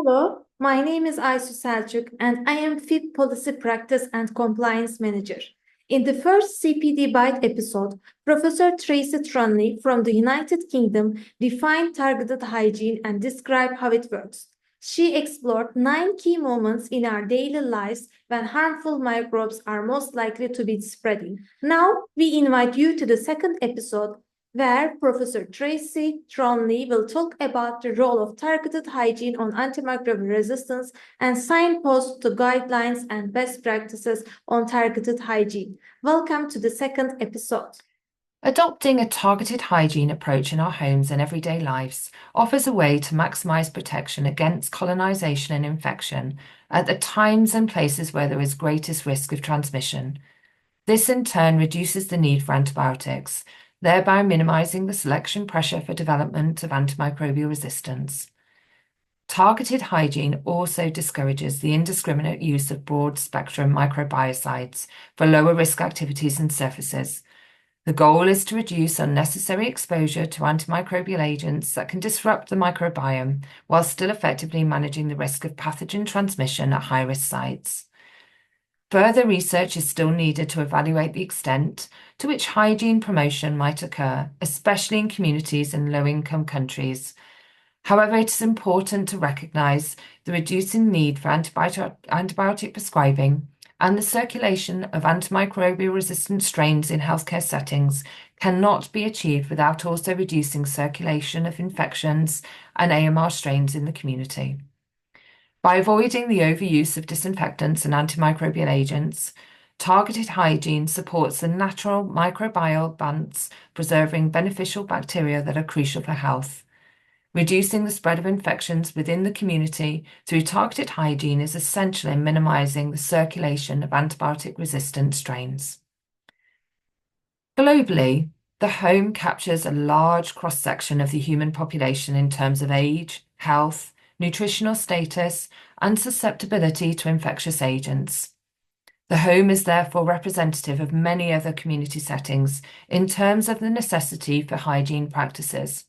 Hello, my name is Aysu Selçuk and I am Feed Policy Practice and Compliance Manager. In the first CPD Bite episode, Professor Tracy Trunley from the United Kingdom defined targeted hygiene and described how it works. She explored 9 key moments in our daily lives when harmful microbes are most likely to be spreading. Now, we invite you to the second episode where Professor Tracy Tromley will talk about the role of targeted hygiene on antimicrobial resistance and signpost to guidelines and best practices on targeted hygiene. Welcome to the second episode. Adopting a targeted hygiene approach in our homes and everyday lives offers a way to maximize protection against colonization and infection at the times and places where there is greatest risk of transmission. This in turn reduces the need for antibiotics, thereby minimizing the selection pressure for development of antimicrobial resistance. Targeted hygiene also discourages the indiscriminate use of broad-spectrum microbiocides for lower-risk activities and surfaces. The goal is to reduce unnecessary exposure to antimicrobial agents that can disrupt the microbiome while still effectively managing the risk of pathogen transmission at high-risk sites. Further research is still needed to evaluate the extent to which hygiene promotion might occur, especially in communities in low-income countries. However, it is important to recognise the reducing need for antibiotic prescribing and the circulation of antimicrobial-resistant strains in healthcare settings cannot be achieved without also reducing circulation of infections and AMR strains in the community. By avoiding the overuse of disinfectants and antimicrobial agents, targeted hygiene supports the natural microbial balance, preserving beneficial bacteria that are crucial for health. Reducing the spread of infections within the community through targeted hygiene is essential in minimizing the circulation of antibiotic-resistant strains. Globally, the home captures a large cross-section of the human population in terms of age, health, nutritional status, and susceptibility to infectious agents. The home is therefore representative of many other community settings in terms of the necessity for hygiene practices.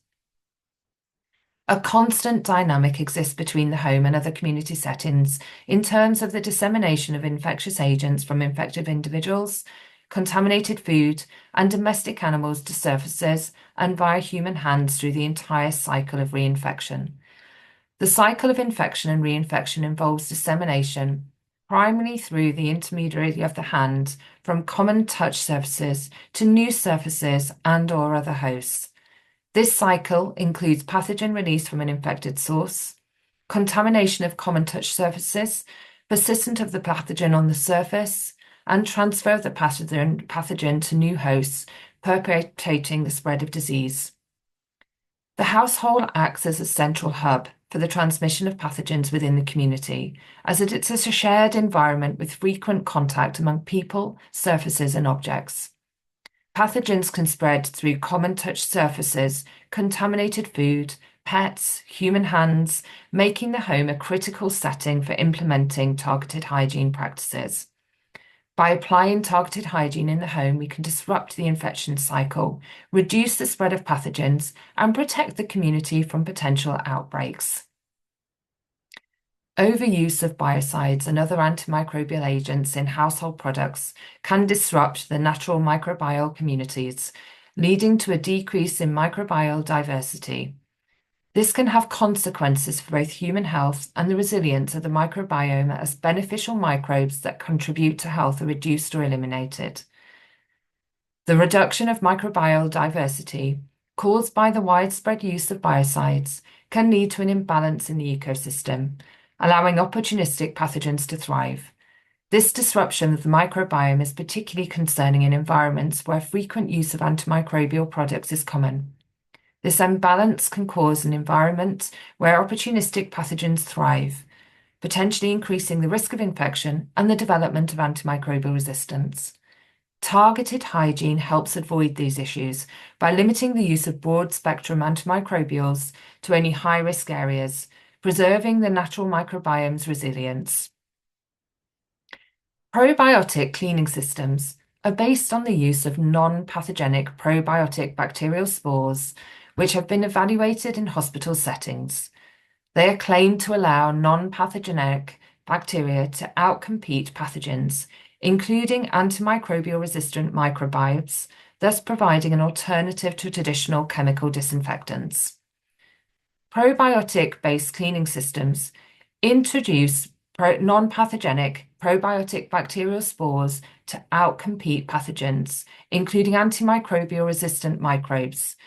A constant dynamic exists between the home and other community settings in terms of the dissemination of infectious agents from infected individuals, contaminated food, and domestic animals to surfaces and via human hands through the entire cycle of reinfection. The cycle of infection and reinfection involves dissemination, primarily through the intermediary of the hand, from common touch surfaces to new surfaces and/or other hosts. This cycle includes pathogen release from an infected source, contamination of common touch surfaces, persistence of the pathogen on the surface, and transfer of the pathogen to new hosts, perpetuating the spread of disease. The household acts as a central hub for the transmission of pathogens within the community, as it is a shared environment with frequent contact among people, surfaces, and objects. Pathogens can spread through common touch surfaces, contaminated food, pets, human hands, making the home a critical setting for implementing targeted hygiene practices. By applying targeted hygiene in the home, we can disrupt the infection cycle, reduce the spread of pathogens, and protect the community from potential outbreaks. Overuse of biocides and other antimicrobial agents in household products can disrupt the natural microbial communities, leading to a decrease in microbial diversity. This can have consequences for both human health and the resilience of the microbiome as beneficial microbes that contribute to health are reduced or eliminated. The reduction of microbial diversity caused by the widespread use of biocides can lead to an imbalance in the ecosystem, allowing opportunistic pathogens to thrive. This disruption of the microbiome is particularly concerning in environments where frequent use of antimicrobial products is common. This imbalance can cause an environment where opportunistic pathogens thrive, potentially increasing the risk of infection and the development of antimicrobial resistance. Targeted hygiene helps avoid these issues by limiting the use of broad-spectrum antimicrobials to only high-risk areas, preserving the natural microbiome's resilience. Probiotic cleaning systems are based on the use of non-pathogenic probiotic bacterial spores, which have been evaluated in hospital settings. They are claimed to allow non-pathogenic bacteria to outcompete pathogens, including antimicrobial resistant microbes, thus providing an alternative to traditional chemical disinfectants. Probiotic-based cleaning systems introduce non-pathogenic probiotic bacterial spores to outcompete pathogens, including antimicrobial resistant microbes.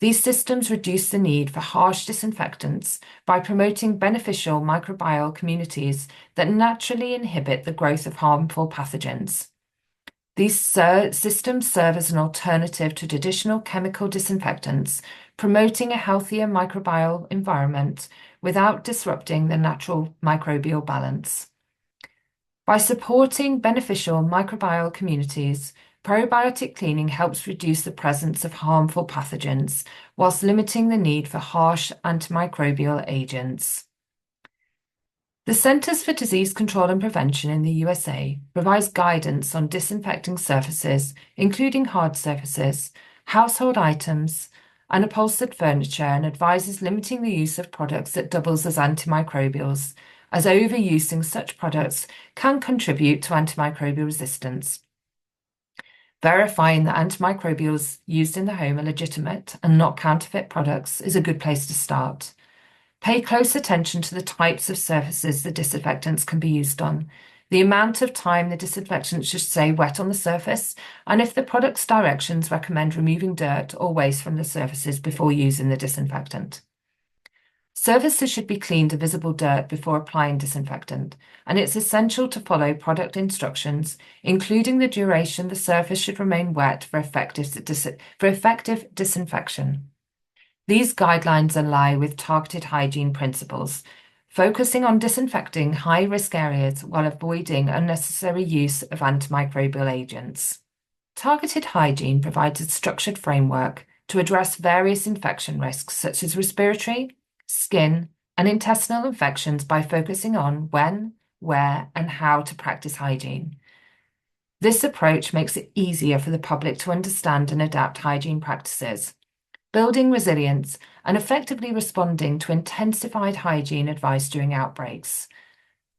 These systems reduce the need for harsh disinfectants by promoting beneficial microbial communities that naturally inhibit the growth of harmful pathogens. These systems serve as an alternative to traditional chemical disinfectants, promoting a healthier microbial environment without disrupting the natural microbial balance. By supporting beneficial microbial communities, probiotic cleaning helps reduce the presence of harmful pathogens whilst limiting the need for harsh antimicrobial agents. The Centers for Disease Control and Prevention in the USA provides guidance on disinfecting surfaces, including hard surfaces, household items, and upholstered furniture, and advises limiting the use of products that doubles as antimicrobials, as overusing such products can contribute to antimicrobial resistance. Verifying that antimicrobials used in the home are legitimate and not counterfeit products is a good place to start. Pay close attention to the types of surfaces the disinfectants can be used on, the amount of time the disinfectant should stay wet on the surface, and if the product's directions recommend removing dirt or waste from the surfaces before using the disinfectant. Surfaces should be cleaned of visible dirt before applying disinfectant, and it's essential to follow product instructions, including the duration the surface should remain wet for effective disinfection. These guidelines align with targeted hygiene principles, focusing on disinfecting high-risk areas while avoiding unnecessary use of antimicrobial agents. Targeted hygiene provides a structured framework to address various infection risks such as respiratory, skin, and intestinal infections by focusing on when, where, and how to practice hygiene. This approach makes it easier for the public to understand and adapt hygiene practices, building resilience and effectively responding to intensified hygiene advice during outbreaks.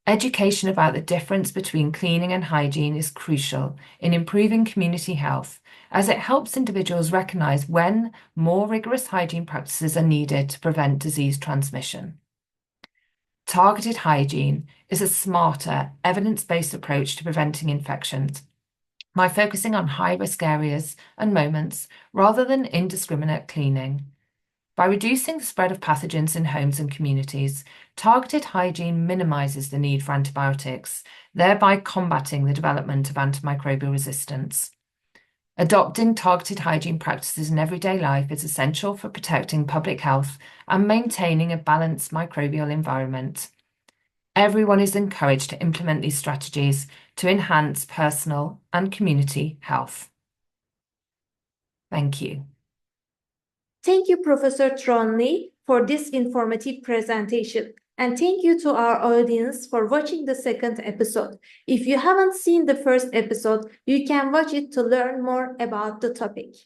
Education about the difference between cleaning and hygiene is crucial in improving community health, as it helps individuals recognize when more rigorous hygiene practices are needed to prevent disease transmission. Targeted hygiene is a smarter, evidence-based approach to preventing infections by focusing on high-risk areas and moments rather than indiscriminate cleaning. By reducing the spread of pathogens in homes and communities, targeted hygiene minimizes the need for antibiotics, thereby combating the development of antimicrobial resistance. Adopting targeted hygiene practices in everyday life is essential for protecting public health and maintaining a balanced microbial environment. Everyone is encouraged to implement these strategies to enhance personal and community health. Thank you. Thank you, Professor Tronley, for this informative presentation. And thank you to our audience for watching the second episode. If you haven't seen the first episode, you can watch it to learn more about the topic.